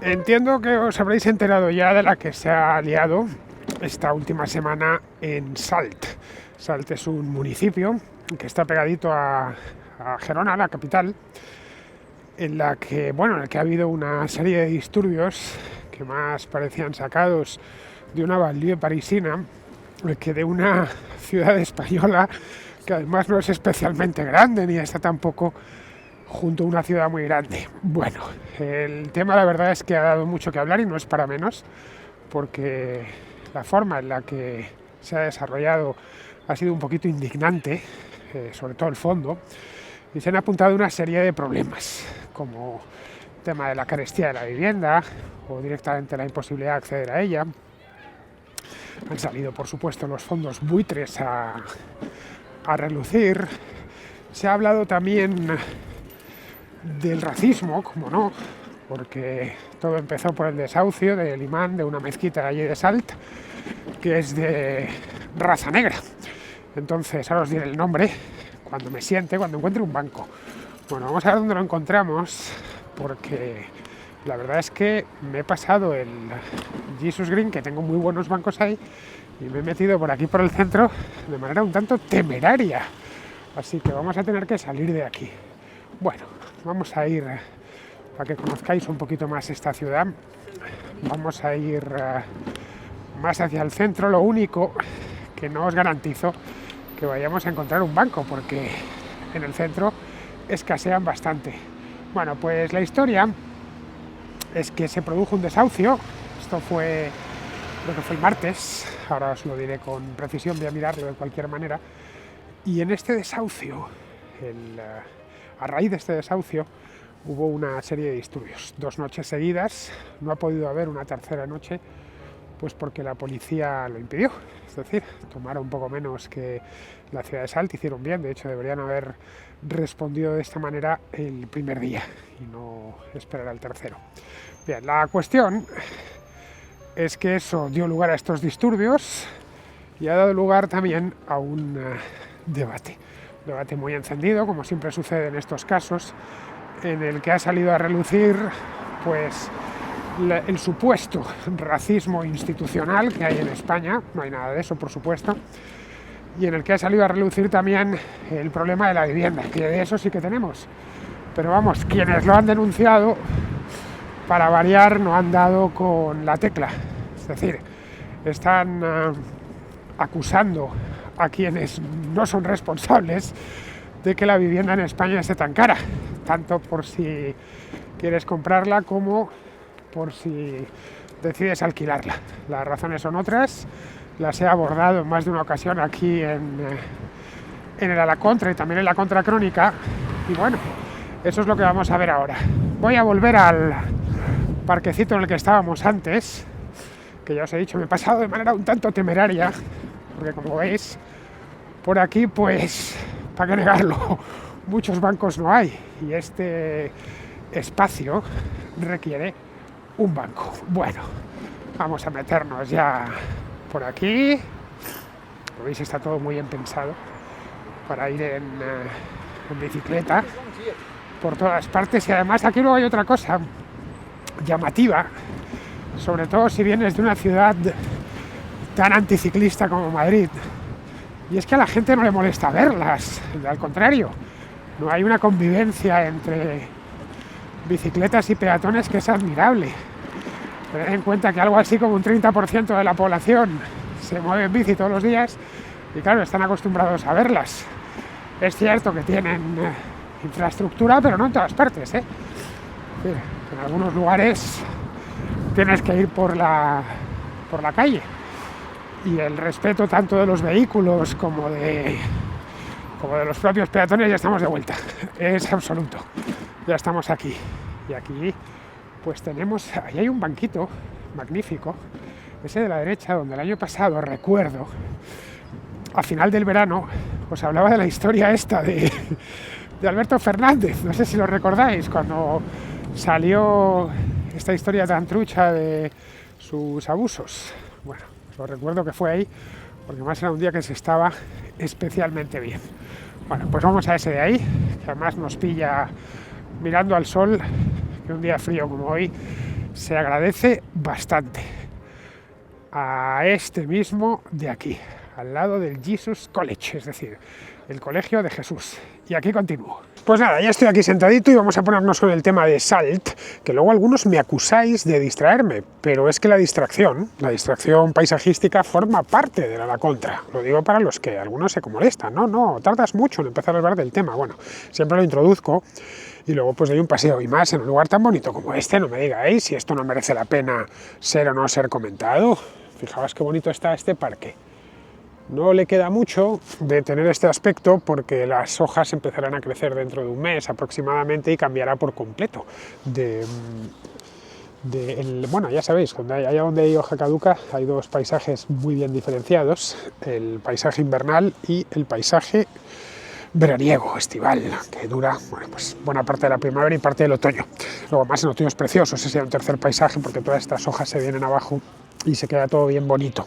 Entiendo que os habréis enterado ya de la que se ha liado esta última semana en Salt. Salt es un municipio que está pegadito a Gerona, la capital, en el que ha habido una serie de disturbios que más parecían sacados de una banlieue parisina que de una ciudad española que además no es especialmente grande ni está tampoco junto a una ciudad muy grande. Bueno, el tema la verdad es que ha dado mucho que hablar y no es para menos, porque la forma en la que se ha desarrollado ha sido un poquito indignante, sobre todo el fondo, y se han apuntado una serie de problemas, como el tema de la carestía de la vivienda o directamente la imposibilidad de acceder a ella. Han salido, por supuesto, los fondos buitres a relucir. Se ha hablado también del racismo, como no, porque todo empezó por el desahucio del imán de una mezquita allí de Salt, que es de raza negra. Entonces, ahora os diré el nombre cuando encuentre un banco. Bueno, vamos a ver dónde lo encontramos, porque la verdad es que me he pasado el Jesus Green, que tengo muy buenos bancos ahí, y me he metido por aquí por el centro de manera un tanto temeraria. Así que vamos a tener que salir de aquí. Bueno, vamos a ir, para que conozcáis un poquito más esta ciudad, vamos a ir más hacia el centro. Lo único que no os garantizo que vayamos a encontrar un banco, porque en el centro escasean bastante. Bueno, pues la historia es que se produjo un desahucio. Esto fue, creo que fue el martes, ahora os lo diré con precisión, voy a mirarlo de cualquier manera. Y en este desahucio, a raíz de este desahucio, hubo una serie de disturbios. 2 noches seguidas, no ha podido haber una tercera noche, pues porque la policía lo impidió. Es decir, tomaron un poco menos que la ciudad de Salt, hicieron bien, de hecho deberían haber respondido de esta manera el primer día y no esperar al tercero. Bien, la cuestión es que eso dio lugar a estos disturbios y ha dado lugar también a un debate muy encendido, como siempre sucede en estos casos, en el que ha salido a relucir pues el supuesto racismo institucional que hay en España. No hay nada de eso, por supuesto, y en el que ha salido a relucir también el problema de la vivienda, que de eso sí que tenemos, pero vamos, quienes lo han denunciado, para variar, no han dado con la tecla. Es decir, están acusando a quienes no son responsables de que la vivienda en España esté tan cara, tanto por si quieres comprarla como por si decides alquilarla. Las razones son otras, las he abordado en más de una ocasión aquí en el A la Contra y también en la Contracrónica, y bueno, eso es lo que vamos a ver ahora. Voy a volver al parquecito en el que estábamos antes, que ya os he dicho, me he pasado de manera un tanto temeraria, porque como veis, por aquí, pues, para qué negarlo, muchos bancos no hay, y este espacio requiere un banco. Bueno, vamos a meternos ya por aquí. Como veis, está todo muy bien pensado para ir en bicicleta por todas partes, y además aquí luego hay otra cosa llamativa, sobre todo si vienes de una ciudad tan anticiclista como Madrid, y es que a la gente no le molesta verlas, al contrario, no hay una convivencia entre bicicletas y peatones que es admirable. Tened en cuenta que algo así como un 30% de la población se mueve en bici todos los días y claro, están acostumbrados a verlas. Es cierto que tienen infraestructura, pero no en todas partes, ¿eh? En algunos lugares tienes que ir por la calle, y el respeto tanto de los vehículos como de los propios peatones, ya estamos de vuelta, es absoluto, ya estamos aquí. Y aquí pues tenemos, ahí hay un banquito magnífico, ese de la derecha, donde el año pasado, recuerdo, a final del verano, os hablaba de la historia esta de Alberto Fernández, no sé si lo recordáis, cuando salió esta historia tan trucha de sus abusos. Bueno, os lo recuerdo que fue ahí, porque además era un día que se estaba especialmente bien. Bueno, pues vamos a ese de ahí, que además nos pilla mirando al sol, que un día frío como hoy se agradece bastante. A este mismo de aquí, al lado del Jesus College, es decir, el Colegio de Jesús. Y aquí continúo. Pues nada, ya estoy aquí sentadito y vamos a ponernos con el tema de Salt, que luego algunos me acusáis de distraerme, pero es que la distracción paisajística forma parte de la contra. Lo digo para los que algunos se molestan, no, tardas mucho en empezar a hablar del tema. Bueno, siempre lo introduzco y luego pues doy un paseo y más en un lugar tan bonito como este. No me digáis si esto no merece la pena ser o no ser comentado. Fijaos qué bonito está este parque. No le queda mucho de tener este aspecto porque las hojas empezarán a crecer dentro de un mes aproximadamente y cambiará por completo. Bueno, ya sabéis, allá donde hay hoja caduca hay dos paisajes muy bien diferenciados, el paisaje invernal y el paisaje veraniego, estival, que dura pues, buena parte de la primavera y parte del otoño. Luego más en otoño es precioso, ese sería un tercer paisaje porque todas estas hojas se vienen abajo y se queda todo bien bonito.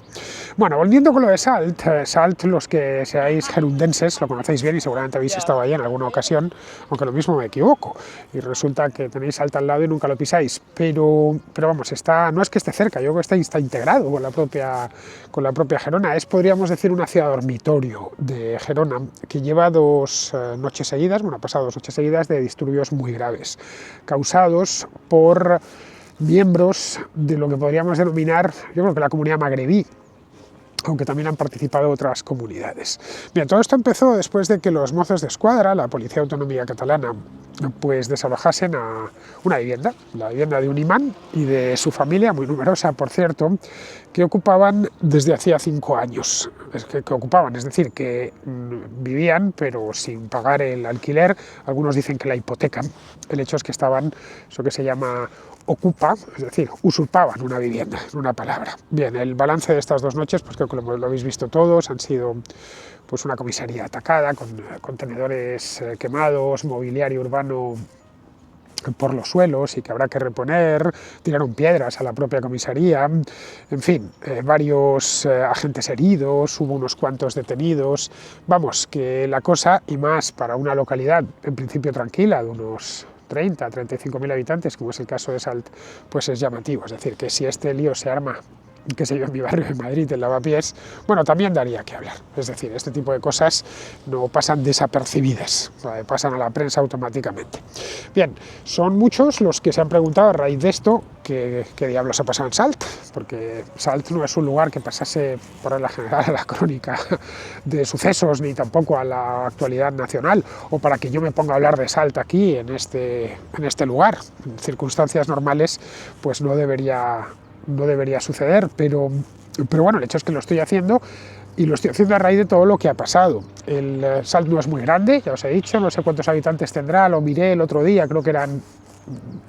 Bueno, volviendo con lo de Salt, los que seáis gerundenses lo conocéis bien y seguramente habéis estado ahí en alguna ocasión, aunque lo mismo me equivoco, y resulta que tenéis Salt al lado y nunca lo pisáis, pero vamos, no es que esté cerca, yo creo que está integrado con la propia Gerona, podríamos decir, una ciudad dormitorio de Gerona, que lleva ha pasado 2 noches seguidas de disturbios muy graves, causados por miembros de lo que podríamos denominar, yo creo que la comunidad magrebí, aunque también han participado otras comunidades. Bien, todo esto empezó después de que los mozos de escuadra, la Policía Autonómica Catalana, pues desalojasen a una vivienda, la vivienda de un imán y de su familia, muy numerosa por cierto, que ocupaban desde hacía 5 años. Es decir, que vivían pero sin pagar el alquiler, algunos dicen que la hipoteca. El hecho es que estaban, eso que se llama ocupa, es decir, usurpaban una vivienda, en una palabra. Bien, el balance de estas 2 noches, pues creo que lo habéis visto todos, han sido pues una comisaría atacada, con contenedores quemados, mobiliario urbano por los suelos y que habrá que reponer, tiraron piedras a la propia comisaría, en fin, varios agentes heridos, hubo unos cuantos detenidos, vamos, que la cosa, y más para una localidad en principio tranquila, de unos 35.000 habitantes, como es el caso de Salt, pues es llamativo. Es decir, que si este lío se arma, qué sé yo, en mi barrio de Madrid, en Lavapiés, bueno, también daría que hablar. Es decir, este tipo de cosas no pasan desapercibidas, pasan a la prensa automáticamente. Bien, son muchos los que se han preguntado a raíz de esto qué diablos ha pasado en Salt, porque Salt no es un lugar que pasase por la general a la crónica de sucesos, ni tampoco a la actualidad nacional, o para que yo me ponga a hablar de Salt aquí, en este lugar. En circunstancias normales, pues no debería suceder, pero bueno, el hecho es que lo estoy haciendo y lo estoy haciendo a raíz de todo lo que ha pasado. El Salt no es muy grande, ya os he dicho, no sé cuántos habitantes tendrá, lo miré el otro día, creo que eran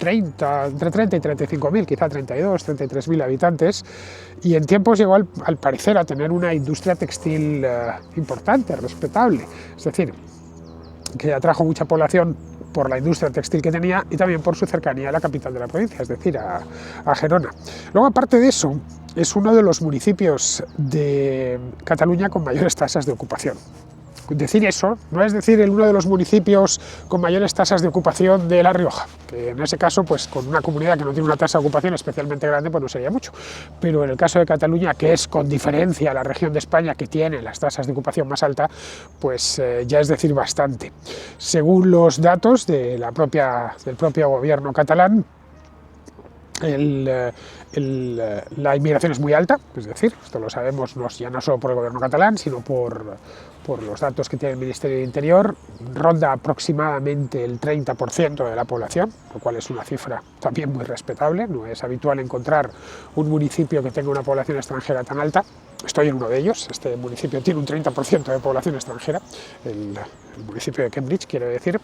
entre 30 y 35.000, quizá 32, 33.000 habitantes, y en tiempos llegó al parecer a tener una industria textil importante, respetable, es decir, que atrajo mucha población por la industria textil que tenía y también por su cercanía a la capital de la provincia, es decir, a Gerona. Luego, aparte de eso, es uno de los municipios de Cataluña con mayores tasas de ocupación. Decir eso no es decir uno de los municipios con mayores tasas de ocupación de La Rioja, que en ese caso, pues con una comunidad que no tiene una tasa de ocupación especialmente grande, pues no sería mucho. Pero en el caso de Cataluña, que es con diferencia la región de España que tiene las tasas de ocupación más alta, pues ya es decir bastante. Según los datos del propio gobierno catalán, la inmigración es muy alta, es decir, esto lo sabemos ya no solo por el gobierno catalán, sino por los datos que tiene el Ministerio del Interior, ronda aproximadamente el 30% de la población, lo cual es una cifra también muy respetable. No es habitual encontrar un municipio que tenga una población extranjera tan alta. Estoy en uno de ellos, este municipio tiene un 30% de población extranjera, el municipio de Cambridge, quiero decir.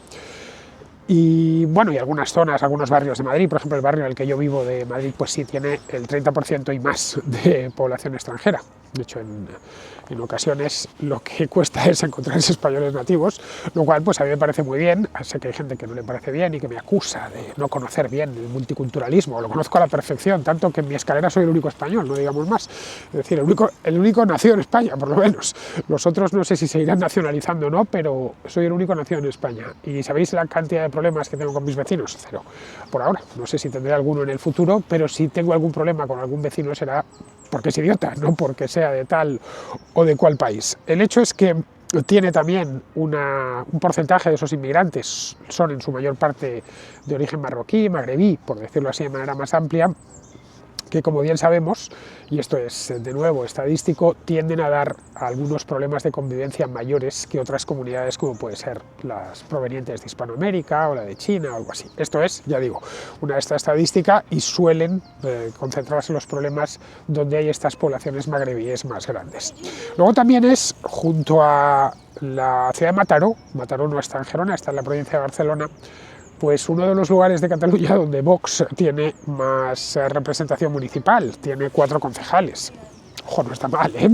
Y bueno, y algunas zonas, algunos barrios de Madrid, por ejemplo el barrio en el que yo vivo de Madrid, pues sí tiene el 30% y más de población extranjera. De hecho, en ocasiones lo que cuesta es encontrar españoles nativos, lo cual pues a mí me parece muy bien. Sé que hay gente que no le parece bien y que me acusa de no conocer bien el multiculturalismo. Lo conozco a la perfección, tanto que en mi escalera soy el único español, no digamos más. Es decir, el único nacido en España, por lo menos. Los otros no sé si se irán nacionalizando o no, pero soy el único nacido en España. ¿Y sabéis la cantidad de problemas que tengo con mis vecinos? Cero. Por ahora. No sé si tendré alguno en el futuro, pero si tengo algún problema con algún vecino será porque es idiota, no porque sea de tal o de cual país. El hecho es que tiene también un porcentaje de esos inmigrantes, son en su mayor parte de origen marroquí, magrebí, por decirlo así de manera más amplia, que como bien sabemos, y esto es de nuevo estadístico, tienden a dar algunos problemas de convivencia mayores que otras comunidades como puede ser las provenientes de Hispanoamérica o la de China o algo así. Esto es, ya digo, una estadística y suelen concentrarse los problemas donde hay estas poblaciones magrebíes más grandes. Luego también es junto a la ciudad de Mataró no está en Gerona, está en la provincia de Barcelona, pues uno de los lugares de Cataluña donde Vox tiene más representación municipal, tiene 4 concejales. Ojo, no está mal, ¿eh?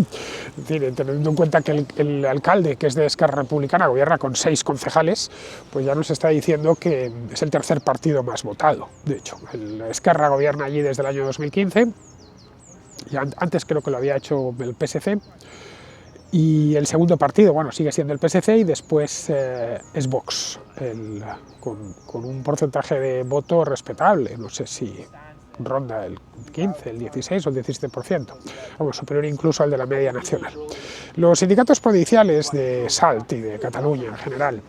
Es decir, teniendo en cuenta que el alcalde, que es de Esquerra Republicana, gobierna con 6 concejales, pues ya nos está diciendo que es el tercer partido más votado. De hecho, el Esquerra gobierna allí desde el año 2015, y antes creo que lo había hecho el PSC, y el segundo partido, bueno, sigue siendo el PSC y después es Vox, con un porcentaje de voto respetable, no sé si ronda el 15, el 16 o el 17%, vamos, superior incluso al de la media nacional. Los sindicatos provinciales de Salt y de Cataluña en general,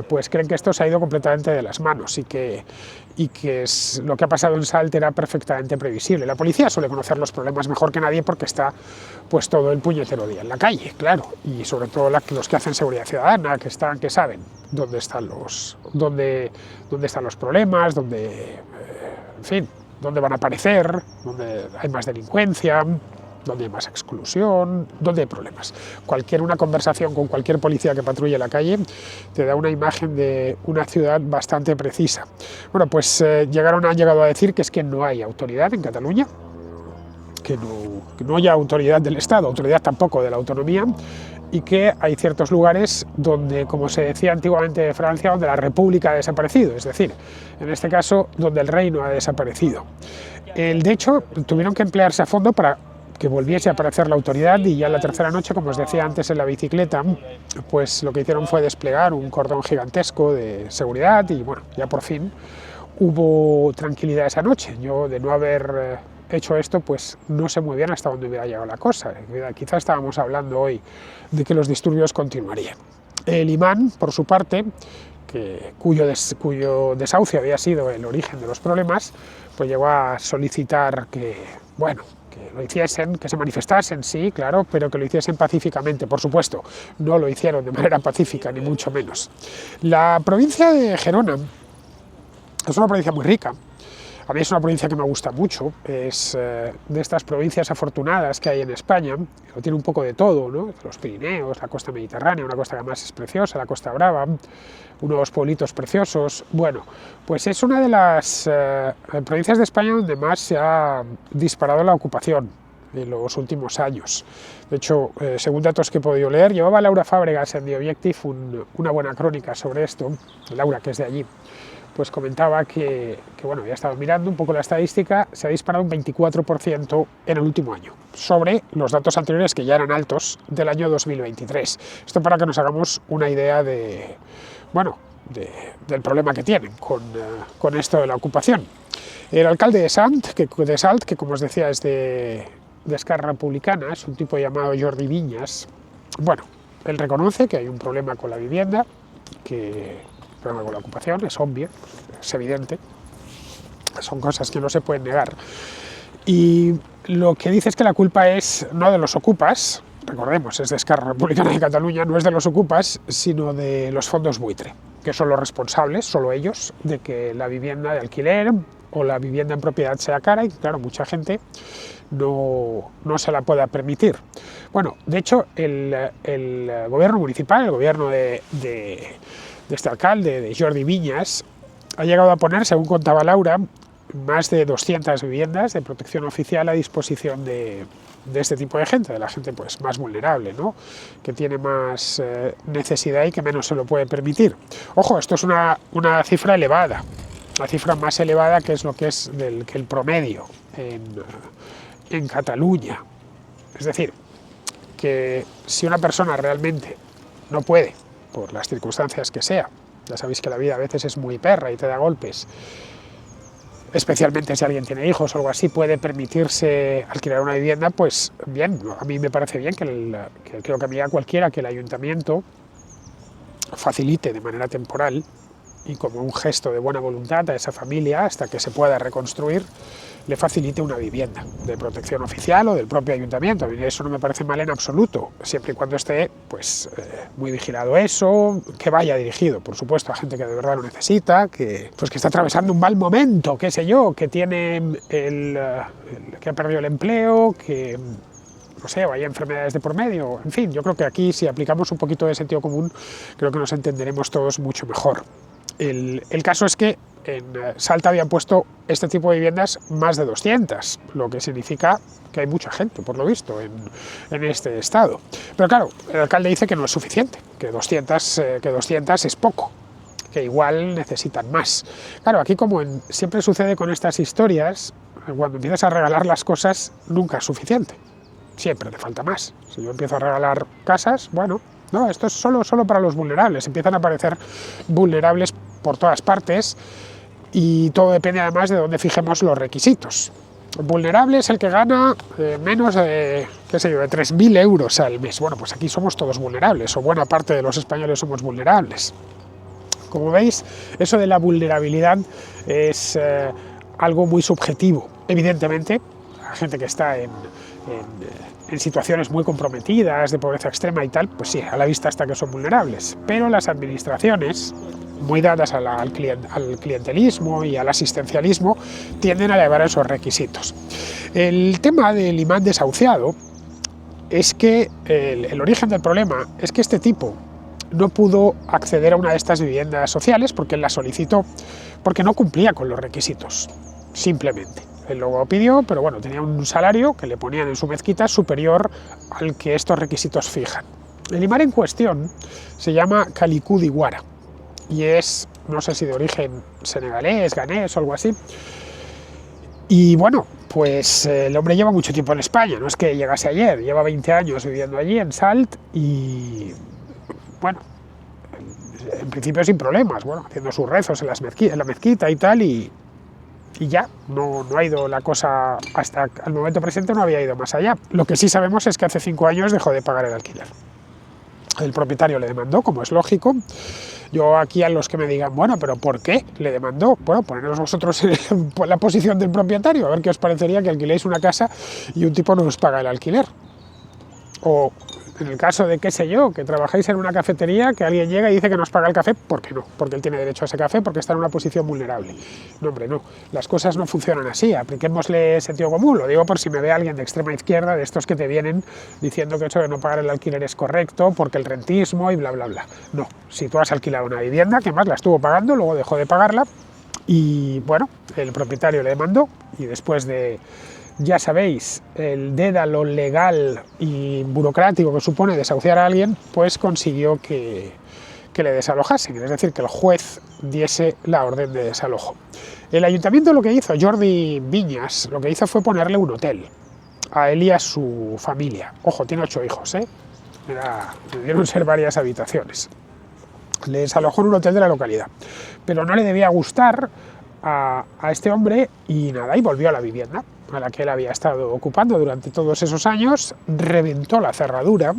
pues creen que esto se ha ido completamente de las manos y que lo que ha pasado en Salt era perfectamente previsible. La policía suele conocer los problemas mejor que nadie porque está pues todo el puñetero día en la calle, claro, y sobre todo los que hacen seguridad ciudadana, que saben dónde están los problemas, en fin, dónde van a aparecer, dónde hay más delincuencia, donde hay más exclusión, donde hay problemas. Una conversación con cualquier policía que patrulle la calle te da una imagen de una ciudad bastante precisa. Bueno, pues han llegado a decir que es que no hay autoridad en Cataluña, que no haya autoridad del Estado, autoridad tampoco de la autonomía, y que hay ciertos lugares donde, como se decía antiguamente de Francia, donde la república ha desaparecido, es decir, en este caso, donde el reino ha desaparecido. De hecho, tuvieron que emplearse a fondo para que volviese a aparecer la autoridad y ya la tercera noche, como os decía antes en la bicicleta, pues lo que hicieron fue desplegar un cordón gigantesco de seguridad y bueno, ya por fin hubo tranquilidad esa noche. Yo, de no haber hecho esto, pues no sé muy bien hasta dónde hubiera llegado la cosa. Quizás estábamos hablando hoy de que los disturbios continuarían. El imán, por su parte, cuyo desahucio había sido el origen de los problemas, pues llegó a solicitar que lo hiciesen, que se manifestasen, sí, claro, pero que lo hiciesen pacíficamente, por supuesto. No lo hicieron de manera pacífica, ni mucho menos. La provincia de Gerona es una provincia muy rica. A mí es una provincia que me gusta mucho, es de estas provincias afortunadas que hay en España, que tiene un poco de todo, ¿no? Los Pirineos, la costa mediterránea, una costa que además es preciosa, la Costa Brava, unos pueblitos preciosos. Bueno, pues es una de las provincias de España donde más se ha disparado la ocupación en los últimos años. De hecho, según datos que he podido leer, llevaba Laura Fábregas en The Objective una buena crónica sobre esto, Laura, que es de allí, pues comentaba que bueno, ya estaba mirando un poco la estadística, se ha disparado un 24% en el último año, sobre los datos anteriores que ya eran altos del año 2023. Esto para que nos hagamos una idea del problema que tienen con esto de la ocupación. El alcalde de Salt, que como os decía es de Esquerra Republicana, es un tipo llamado Jordi Viñas. Bueno, él reconoce que hay un problema con la vivienda, problema con la ocupación, es obvio, es evidente, son cosas que no se pueden negar. Y lo que dice es que la culpa es no de los ocupas, recordemos, es de Esquerra Republicana de Cataluña, no es de los ocupas, sino de los fondos buitre, que son los responsables, solo ellos, de que la vivienda de alquiler o la vivienda en propiedad sea cara y, claro, mucha gente no se la pueda permitir. Bueno, de hecho, el gobierno municipal, el gobierno de este alcalde, de Jordi Viñas, ha llegado a poner, según contaba Laura, más de 200 viviendas de protección oficial a disposición de este tipo de gente, de la gente pues más vulnerable, ¿no? Que tiene más necesidad y que menos se lo puede permitir. Ojo, esto es una cifra elevada, la cifra más elevada que es lo que es que el promedio en Cataluña. Es decir, que si una persona realmente no puede, por las circunstancias que sea, ya sabéis que la vida a veces es muy perra y te da golpes, especialmente si alguien tiene hijos o algo así, puede permitirse alquilar una vivienda, pues bien, a mí me parece bien que creo que a mí a cualquiera que el ayuntamiento facilite de manera temporal y como un gesto de buena voluntad a esa familia hasta que se pueda reconstruir, le facilite una vivienda de protección oficial o del propio ayuntamiento. A mí eso no me parece mal en absoluto, siempre y cuando esté pues, muy vigilado eso, que vaya dirigido, por supuesto, a gente que de verdad lo necesita, que está atravesando un mal momento, qué sé yo, que tiene que ha perdido el empleo, que no sé, o hay enfermedades de por medio, en fin, yo creo que aquí si aplicamos un poquito de sentido común, creo que nos entenderemos todos mucho mejor. El caso es que en Salta habían puesto este tipo de viviendas más de 200, lo que significa que hay mucha gente, por lo visto, en este estado. Pero claro, el alcalde dice que no es suficiente, que 200 es poco, que igual necesitan más. Claro, aquí como siempre sucede con estas historias, cuando empiezas a regalar las cosas nunca es suficiente, siempre te falta más. Si yo empiezo a regalar casas, bueno, no, esto es solo para los vulnerables, empiezan a aparecer vulnerables por todas partes y todo depende además de dónde fijemos los requisitos. Vulnerable es el que gana menos de, qué sé yo, de 3.000 euros al mes. Bueno, pues aquí somos todos vulnerables, o buena parte de los españoles somos vulnerables. Como veis, eso de la vulnerabilidad es algo muy subjetivo. Evidentemente, la gente que está en situaciones muy comprometidas, de pobreza extrema y tal, pues sí, a la vista está que son vulnerables. Pero las administraciones, muy dadas al clientelismo y al asistencialismo, tienden a elevar esos requisitos. El tema del imán desahuciado es que el origen del problema es que este tipo no pudo acceder a una de estas viviendas sociales porque él la solicitó, porque no cumplía con los requisitos, simplemente. Él lo pidió, pero bueno, tenía un salario que le ponían en su mezquita superior al que estos requisitos fijan. El imán en cuestión se llama Calicú Diguara y es, no sé si de origen senegalés, ganés o algo así. Y bueno, pues el hombre lleva mucho tiempo en España, no es que llegase ayer, lleva 20 años viviendo allí en Salt y bueno, en principio sin problemas, bueno, haciendo sus rezos en la mezquita y tal, y ya, no ha ido la cosa, hasta el momento presente no había ido más allá. Lo que sí sabemos es que hace 5 años dejó de pagar el alquiler. El propietario le demandó, como es lógico. Yo aquí a los que me digan, bueno, pero ¿por qué le demandó? Bueno, poneros vosotros en la posición del propietario, a ver qué os parecería que alquiléis una casa y un tipo no os paga el alquiler. O en el caso de, qué sé yo, que trabajáis en una cafetería, que alguien llega y dice que no os paga el café, ¿por qué no? Porque él tiene derecho a ese café, porque está en una posición vulnerable. No, hombre, no. Las cosas no funcionan así. Apliquémosle sentido común. Lo digo por si me ve alguien de extrema izquierda, de estos que te vienen diciendo que eso de no pagar el alquiler es correcto, porque el rentismo y bla, bla, bla. No. Si tú has alquilado una vivienda, que más la estuvo pagando, luego dejó de pagarla, y bueno, el propietario le demandó, y después de, ya sabéis, el dédalo legal y burocrático que supone desahuciar a alguien, pues consiguió que le desalojasen, es decir, que el juez diese la orden de desalojo. El ayuntamiento lo que hizo, Jordi Viñas, lo que hizo fue ponerle un hotel a él y a su familia. Ojo, tiene 8 hijos, debieron ser varias habitaciones. Le desalojó en un hotel de la localidad, pero no le debía gustar a este hombre y nada, y volvió a la vivienda a la que él había estado ocupando durante todos esos años, reventó la cerradura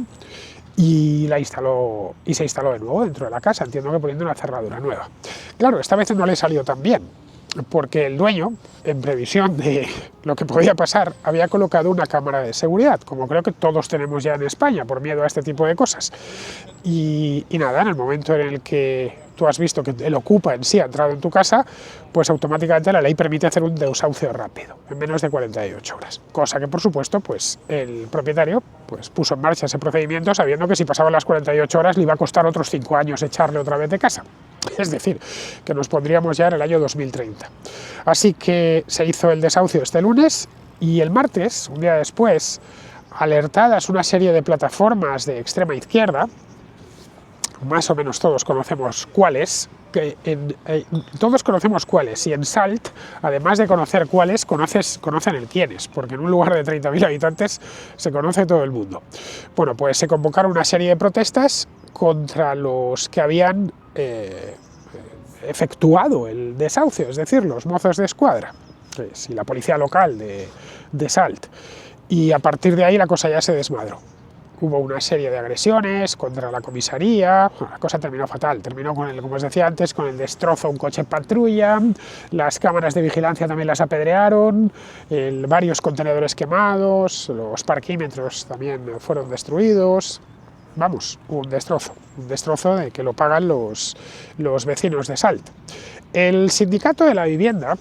y se instaló de nuevo dentro de la casa, entiendo que poniendo una cerradura nueva. Claro, esta vez no le salió tan bien, porque el dueño, en previsión de lo que podía pasar, había colocado una cámara de seguridad, como creo que todos tenemos ya en España, por miedo a este tipo de cosas. Y nada, en el momento en el que tú has visto que el ocupa en sí ha entrado en tu casa, pues automáticamente la ley permite hacer un desahucio rápido, en menos de 48 horas. Cosa que, por supuesto, pues el propietario pues puso en marcha ese procedimiento sabiendo que si pasaban las 48 horas le iba a costar otros 5 años echarle otra vez de casa. Es decir, que nos pondríamos ya en el año 2030. Así que se hizo el desahucio este lunes y el martes, un día después, alertadas una serie de plataformas de extrema izquierda, más o menos todos conocemos cuáles, todos conocemos cuáles, y en Salt, además de conocer cuáles, conocen el quiénes, porque en un lugar de 30.000 habitantes se conoce todo el mundo. Bueno, pues se convocaron una serie de protestas contra los que habían efectuado el desahucio, es decir, los mozos de escuadra y la policía local de Salt. Y a partir de ahí la cosa ya se desmadró. Hubo una serie de agresiones contra la comisaría, la cosa terminó fatal, terminó con como os decía antes, con el destrozo a un coche patrulla, las cámaras de vigilancia también las apedrearon, varios contenedores quemados, los parquímetros también fueron destruidos. Vamos, un destrozo de que lo pagan los vecinos de Salt. El sindicato de la vivienda,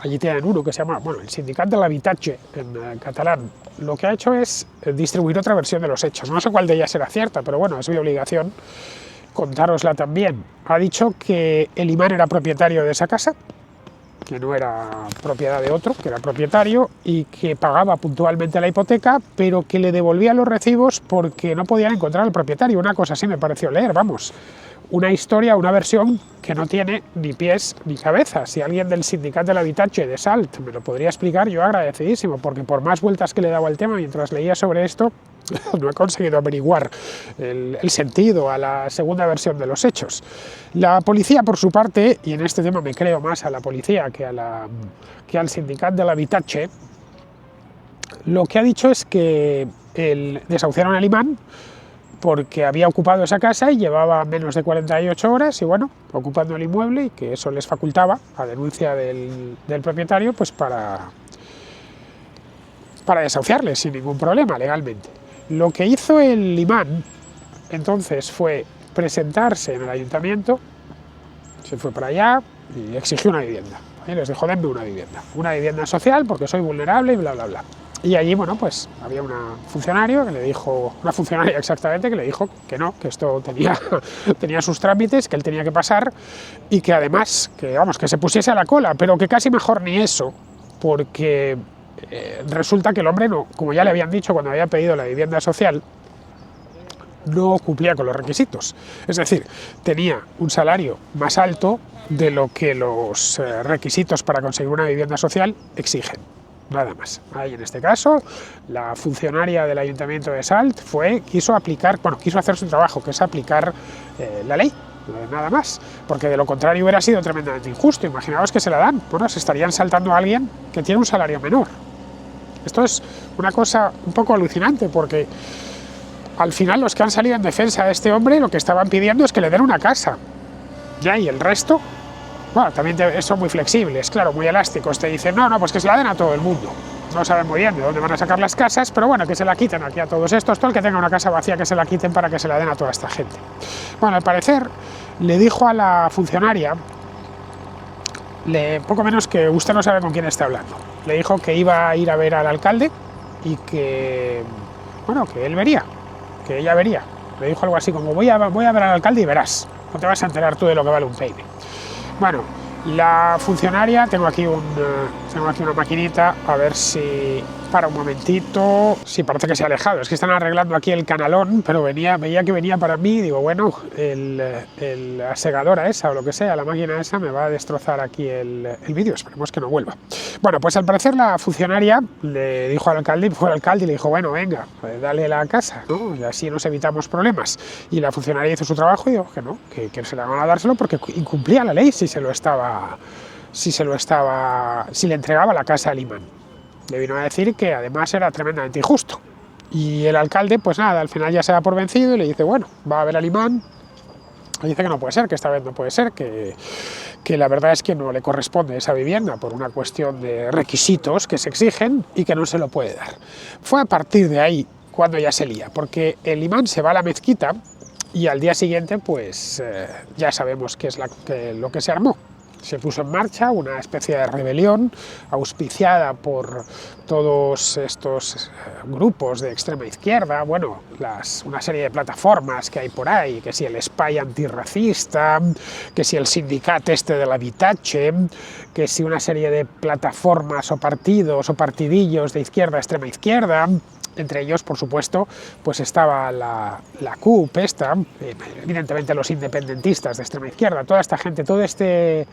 allí tienen uno que se llama, bueno, el Sindicat de l'Habitatge en catalán, lo que ha hecho es distribuir otra versión de los hechos. No sé cuál de ellas era cierta, pero bueno, es mi obligación contárosla también. Ha dicho que el imán era propietario de esa casa, que no era propiedad de otro, que era propietario y que pagaba puntualmente la hipoteca, pero que le devolvía los recibos porque no podían encontrar al propietario. Una cosa así me pareció leer, vamos. Una historia, una versión que no tiene ni pies ni cabeza. Si alguien del Sindicato del Habitatge de Salt me lo podría explicar, yo agradecidísimo, porque por más vueltas que le he dado al tema mientras leía sobre esto, no he conseguido averiguar el sentido a la segunda versión de los hechos. La policía, por su parte, y en este tema me creo más a la policía que al Sindicat del Habitatge, lo que ha dicho es que desahuciaron al imán porque había ocupado esa casa y llevaba menos de 48 horas y bueno, ocupando el inmueble, y que eso les facultaba, a denuncia del propietario, pues para desahuciarle sin ningún problema legalmente. Lo que hizo el imán entonces fue presentarse en el ayuntamiento, se fue para allá y exigió una vivienda. Y les dijo, denme una vivienda social porque soy vulnerable y bla, bla, bla. Y allí, bueno, pues había una funcionaria exactamente, que le dijo que no, que esto tenía sus trámites, que él tenía que pasar y que además, que se pusiese a la cola, pero que casi mejor ni eso, porque resulta que el hombre, no, como ya le habían dicho cuando había pedido la vivienda social, no cumplía con los requisitos. Es decir, tenía un salario más alto de lo que los requisitos para conseguir una vivienda social exigen. Nada más. Ahí en este caso, la funcionaria del Ayuntamiento de Salt quiso hacer su trabajo, que es aplicar la ley, nada más, porque de lo contrario hubiera sido tremendamente injusto. Imaginaos que se la dan, bueno, se estarían saltando a alguien que tiene un salario menor. Esto es una cosa un poco alucinante, porque al final los que han salido en defensa de este hombre lo que estaban pidiendo es que le den una casa. Ya, y el resto, bueno, también son muy flexibles, claro, muy elásticos. Te dicen, no, pues que se la den a todo el mundo. No saben muy bien de dónde van a sacar las casas, pero bueno, que se la quiten aquí a todos estos. Todo el que tenga una casa vacía, que se la quiten para que se la den a toda esta gente. Bueno, al parecer, le dijo a la funcionaria, poco menos que usted no sabe con quién está hablando. Le dijo que iba a ir a ver al alcalde y que, bueno, que él vería, que ella vería. Le dijo algo así como, voy a ver al alcalde y verás. No te vas a enterar tú de lo que vale un peine. Bueno, la funcionaria, tengo aquí una maquinita, a ver si para un momentito, sí, parece que se ha alejado, es que están arreglando aquí el canalón, pero veía que venía para mí, digo, bueno, la segadora esa o lo que sea, la máquina esa me va a destrozar aquí el vídeo, esperemos que no vuelva. Bueno, pues al parecer la funcionaria le dijo al alcalde, fue al alcalde y le dijo, bueno, venga, dale la casa, ¿no? Y así nos evitamos problemas. Y la funcionaria hizo su trabajo y dijo que no, que se la van a dárselo porque incumplía la ley si le entregaba la casa al imán. Le vino a decir que además era tremendamente injusto. Y el alcalde, pues nada, al final ya se da por vencido y le dice, bueno, va a ver al imán. Le dice que no puede ser, que esta vez no puede ser, que la verdad es que no le corresponde esa vivienda por una cuestión de requisitos que se exigen y que no se lo puede dar. Fue a partir de ahí cuando ya se lía, porque el imán se va a la mezquita Y al día siguiente, pues ya sabemos qué es lo que se armó. Se puso en marcha una especie de rebelión auspiciada por todos estos grupos de extrema izquierda, bueno, una serie de plataformas que hay por ahí, que si el Spy antirracista, que si el sindicato este del Habitache, que si una serie de plataformas o partidos o partidillos de izquierda, extrema izquierda. Entre ellos, por supuesto, pues estaba la CUP, evidentemente los independentistas de extrema izquierda, toda esta gente, todo este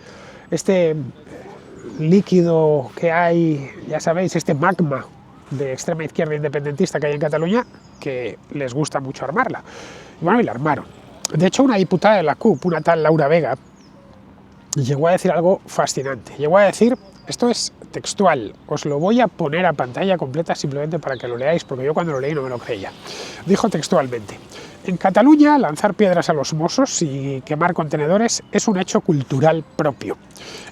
líquido que hay, ya sabéis, este magma de extrema izquierda independentista que hay en Cataluña, que les gusta mucho armarla. Y bueno, y la armaron. De hecho, una diputada de la CUP, una tal Laura Vega, llegó a decir algo fascinante. Llegó a decir, esto es textual, os lo voy a poner a pantalla completa simplemente para que lo leáis, porque yo cuando lo leí no me lo creía. Dijo textualmente: en Cataluña, lanzar piedras a los mossos y quemar contenedores es un hecho cultural propio.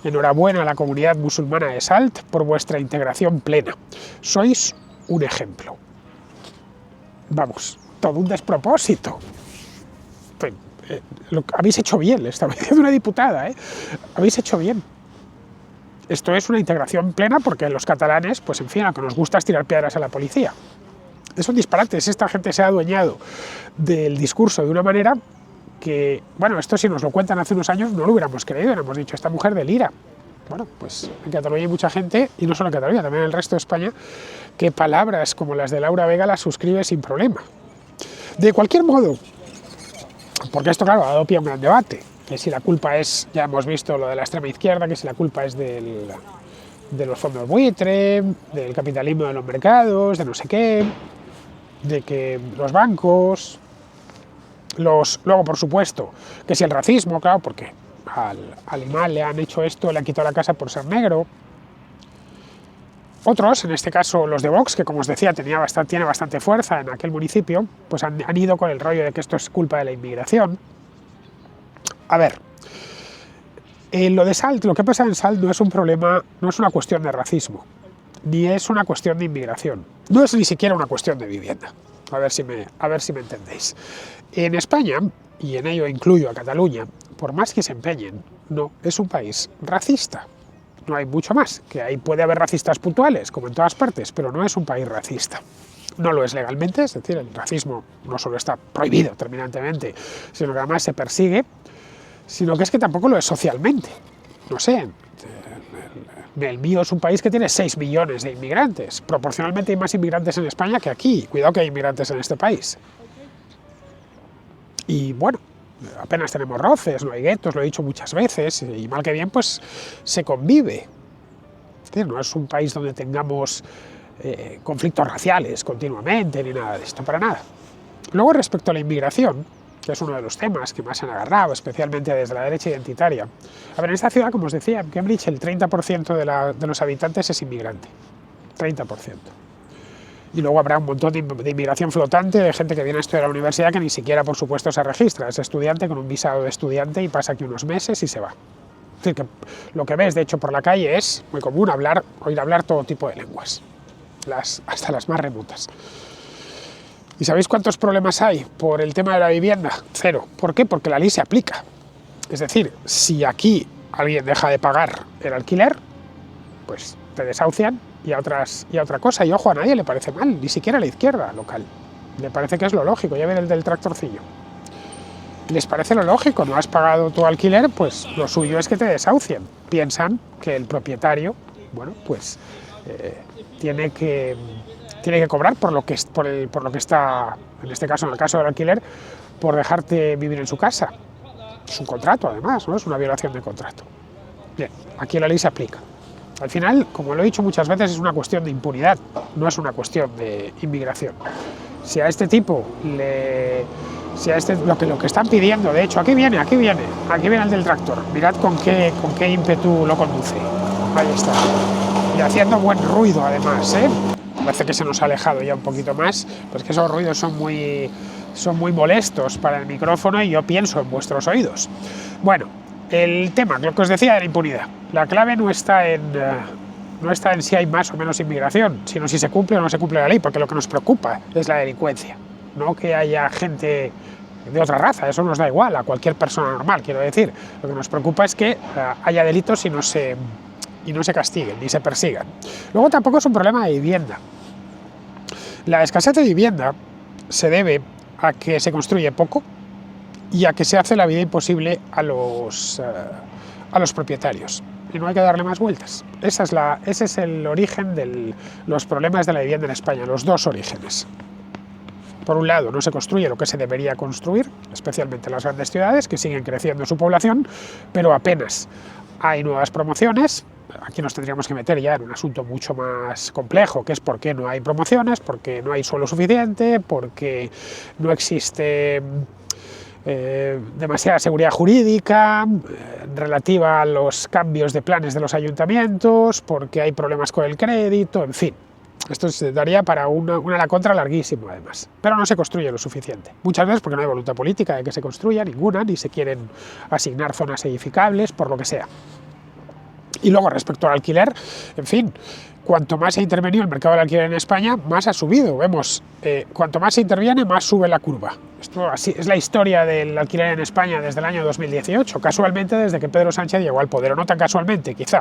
Enhorabuena a la comunidad musulmana de Salt por vuestra integración plena. Sois un ejemplo. Vamos, todo un despropósito. Habéis hecho bien, le estaba diciendo una diputada, habéis hecho bien. Esto es una integración plena porque los catalanes, pues en fin, lo que nos gusta es tirar piedras a la policía. Es un disparate, esta gente se ha adueñado del discurso de una manera que, bueno, esto si nos lo cuentan hace unos años no lo hubiéramos creído, hubiéramos dicho, esta mujer delira. Bueno, pues en Cataluña hay mucha gente, y no solo en Cataluña, también en el resto de España, que palabras como las de Laura Vega las suscribe sin problema. De cualquier modo, porque esto, claro, ha dado pie a un gran debate, que si la culpa es, ya hemos visto lo de la extrema izquierda, que si la culpa es de los fondos buitre, del capitalismo de los mercados, de no sé qué, de que los bancos, luego por supuesto, que si el racismo, claro, porque al imán le han hecho esto, le han quitado la casa por ser negro. Otros, en este caso los de Vox, que como os decía tiene bastante fuerza en aquel municipio, pues han ido con el rollo de que esto es culpa de la inmigración. A ver, lo de Salt, lo que pasa en Salt no es un problema, no es una cuestión de racismo, ni es una cuestión de inmigración, no es ni siquiera una cuestión de vivienda. A ver si me entendéis. En España, y en ello incluyo a Cataluña, por más que se empeñen, no es un país racista. No hay mucho más, que ahí puede haber racistas puntuales, como en todas partes, pero no es un país racista. No lo es legalmente, es decir, el racismo no solo está prohibido terminantemente, sino que además se persigue, sino que es que tampoco lo es socialmente. No sé, el mío es un país que tiene 6 millones de inmigrantes. Proporcionalmente hay más inmigrantes en España que aquí. Cuidado que hay inmigrantes en este país. Y bueno, apenas tenemos roces, no hay guetos, lo he dicho muchas veces, y mal que bien, pues se convive. Es decir, no es un país donde tengamos conflictos raciales continuamente, ni nada de esto, para nada. Luego, respecto a la inmigración, que es uno de los temas que más se han agarrado, especialmente desde la derecha identitaria. A ver, en esta ciudad, como os decía, en Cambridge, el 30% de los habitantes es inmigrante. 30%. Y luego habrá un montón de inmigración flotante, de gente que viene a estudiar a la universidad que ni siquiera, por supuesto, se registra. Es estudiante con un visado de estudiante y pasa aquí unos meses y se va. Es decir, que lo que ves, de hecho, por la calle es muy común oír hablar todo tipo de lenguas, hasta las más remotas. ¿Y sabéis cuántos problemas hay por el tema de la vivienda? Cero. ¿Por qué? Porque la ley se aplica. Es decir, si aquí alguien deja de pagar el alquiler, pues te desahucian y a otra cosa. Y ojo, a nadie le parece mal, ni siquiera a la izquierda local. Le parece que es lo lógico. Ya ven el del tractorcillo. Les parece lo lógico, no has pagado tu alquiler, pues lo suyo es que te desahucien. Piensan que el propietario, bueno, pues tiene que cobrar por lo que está, en este caso, en el caso del alquiler, por dejarte vivir en su casa. Es un contrato, además, ¿no? Es una violación de contrato. Bien, aquí la ley se aplica. Al final, como lo he dicho muchas veces, es una cuestión de impunidad, no es una cuestión de inmigración. Si a este tipo lo que están pidiendo, de hecho, aquí viene el del tractor, mirad con qué ímpetu lo conduce. Ahí está. Y haciendo buen ruido, además, Parece que se nos ha alejado ya un poquito más, pero es que esos ruidos son muy molestos para el micrófono y yo pienso en vuestros oídos. Bueno, el tema, lo que os decía de la impunidad. La clave no está en si hay más o menos inmigración, sino si se cumple o no se cumple la ley, porque lo que nos preocupa es la delincuencia, no que haya gente de otra raza, eso nos da igual a cualquier persona normal, quiero decir. Lo que nos preocupa es que haya delitos y no se castiguen, ni se persigan. Luego tampoco es un problema de vivienda. La escasez de vivienda se debe a que se construye poco y a que se hace la vida imposible a los propietarios. Y no hay que darle más vueltas. Ese es el origen de los problemas de la vivienda en España, los dos orígenes. Por un lado, no se construye lo que se debería construir, especialmente en las grandes ciudades, que siguen creciendo su población, pero apenas hay nuevas promociones. Aquí nos tendríamos que meter ya en un asunto mucho más complejo, que es por qué no hay promociones, porque no hay suelo suficiente, porque no existe demasiada seguridad jurídica relativa a los cambios de planes de los ayuntamientos, porque hay problemas con el crédito, en fin. Esto se daría para una la contra larguísimo, además. Pero no se construye lo suficiente. Muchas veces porque no hay voluntad política de que se construya ninguna, ni se quieren asignar zonas edificables, por lo que sea. Y luego, respecto al alquiler, en fin, cuanto más se ha intervenido el mercado del alquiler en España, más ha subido. Vemos, cuanto más se interviene, más sube la curva. Esto así es la historia del alquiler en España desde el año 2018, casualmente desde que Pedro Sánchez llegó al poder, o no tan casualmente, quizá.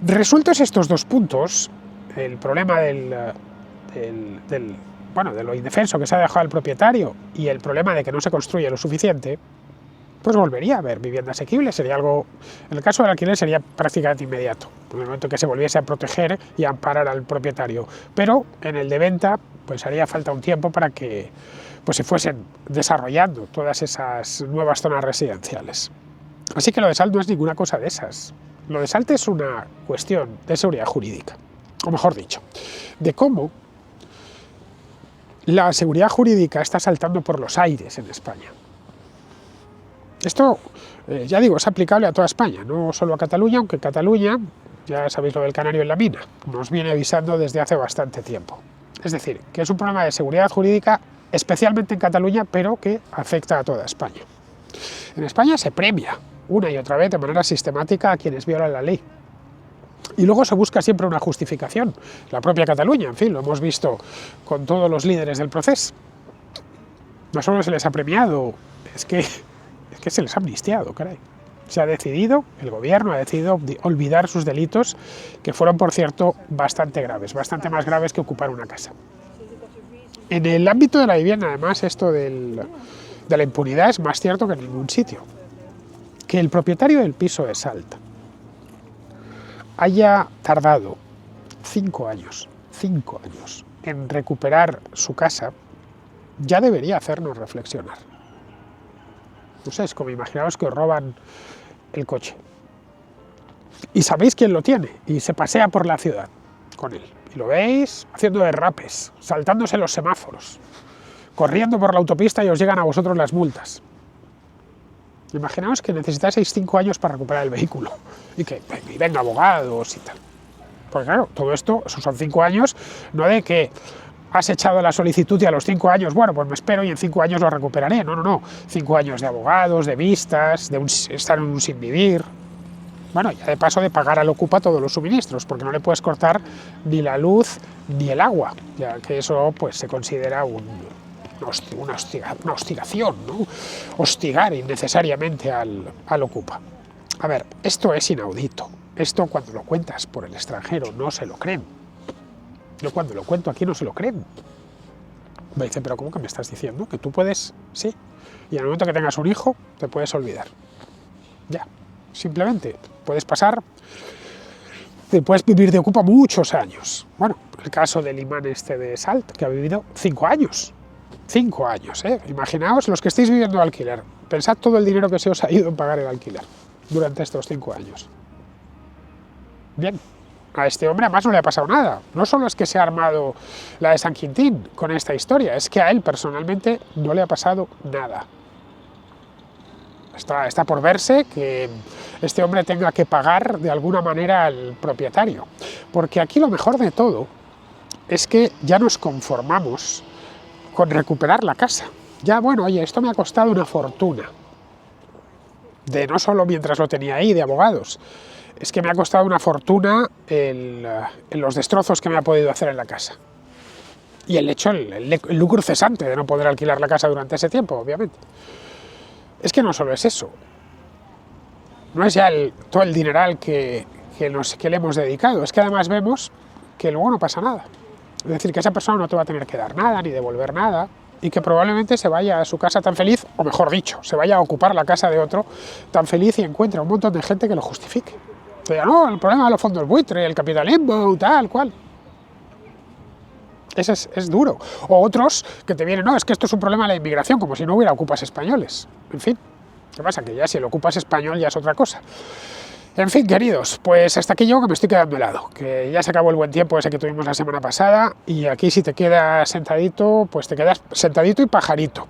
Resueltos estos dos puntos, el problema de lo indefenso que se ha dejado al propietario y el problema de que no se construye lo suficiente, pues volvería a haber vivienda asequible. Sería algo, en el caso del alquiler sería prácticamente inmediato, en el momento que se volviese a proteger y a amparar al propietario. Pero en el de venta, pues haría falta un tiempo para que pues se fuesen desarrollando todas esas nuevas zonas residenciales. Así que lo de SALT no es ninguna cosa de esas. Lo de SALT es una cuestión de seguridad jurídica, o mejor dicho, de cómo la seguridad jurídica está saltando por los aires en España. Esto, ya digo, es aplicable a toda España, no solo a Cataluña, aunque Cataluña, ya sabéis lo del canario en la mina, nos viene avisando desde hace bastante tiempo. Es decir, que es un problema de seguridad jurídica, especialmente en Cataluña, pero que afecta a toda España. En España se premia una y otra vez de manera sistemática a quienes violan la ley. Y luego se busca siempre una justificación. La propia Cataluña, en fin, lo hemos visto con todos los líderes del proceso. No solo se les ha premiado, es que se les ha amnistiado, caray. Se ha decidido, el gobierno ha decidido olvidar sus delitos, que fueron, por cierto, bastante graves, bastante más graves que ocupar una casa. En el ámbito de la vivienda, además, esto de la impunidad es más cierto que en ningún sitio. Que el propietario del piso de SALT haya tardado 5 años en recuperar su casa, ya debería hacernos reflexionar. No sé, es como imaginaos que os roban el coche y sabéis quién lo tiene y se pasea por la ciudad con él. Y lo veis haciendo derrapes, saltándose los semáforos, corriendo por la autopista y os llegan a vosotros las multas. Imaginaos que necesitaseis 5 años para recuperar el vehículo y que vengan abogados y tal. Porque claro, todo esto son 5 años, no de que has echado la solicitud y a los 5 años, bueno, pues me espero y en 5 años lo recuperaré. No. 5 años de abogados, de vistas, de estar en un sin vivir. Bueno, ya de paso de pagar al Ocupa todos los suministros, porque no le puedes cortar ni la luz ni el agua, ya que eso pues se considera una hostigación, ¿no? Hostigar innecesariamente al Ocupa. A ver, esto es inaudito. Esto cuando lo cuentas por el extranjero no se lo creen. Yo cuando lo cuento aquí no se lo creen. Me dicen, pero ¿cómo que me estás diciendo? Que tú puedes, sí. Y en el momento que tengas un hijo, te puedes olvidar. Ya, simplemente puedes pasar, puedes vivir de Ocupa muchos años. Bueno, el caso del imán este de SALT, que ha vivido 5 años. 5 años, ¿eh? Imaginaos los que estáis viviendo de alquiler. Pensad todo el dinero que se os ha ido en pagar el alquiler durante estos 5 años. Bien. A este hombre además no le ha pasado nada. No solo es que se ha armado la de San Quintín con esta historia, es que a él personalmente no le ha pasado nada. Está por verse que este hombre tenga que pagar de alguna manera al propietario. Porque aquí lo mejor de todo es que ya nos conformamos con recuperar la casa. Ya, bueno, oye, esto me ha costado una fortuna. No solo mientras lo tenía ahí, de abogados. Es que me ha costado una fortuna en los destrozos que me ha podido hacer en la casa. Y el lucro cesante de no poder alquilar la casa durante ese tiempo, obviamente. Es que no solo es eso. No es ya todo el dineral que le hemos dedicado, es que además vemos que luego no pasa nada. Es decir, que esa persona no te va a tener que dar nada, ni devolver nada, y que probablemente se vaya a su casa tan feliz, o mejor dicho, se vaya a ocupar la casa de otro tan feliz y encuentre un montón de gente que lo justifique. Que diga, no, el problema de los fondos buitre, el capitalismo, tal cual. Es duro. O otros que te vienen, no, es que esto es un problema de la inmigración, como si no hubiera ocupas españoles. En fin, ¿qué pasa? Que ya si el ocupas español ya es otra cosa. En fin, queridos, pues hasta aquí yo que me estoy quedando helado, que ya se acabó el buen tiempo ese que tuvimos la semana pasada y aquí si te quedas sentadito, pues te quedas sentadito y pajarito.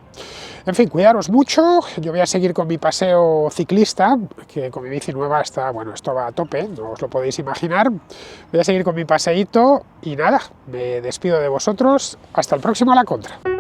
En fin, cuidaros mucho, yo voy a seguir con mi paseo ciclista, que con mi bici nueva está, bueno, esto va a tope, no os lo podéis imaginar. Voy a seguir con mi paseíto y nada, me despido de vosotros, hasta el próximo A la Contra.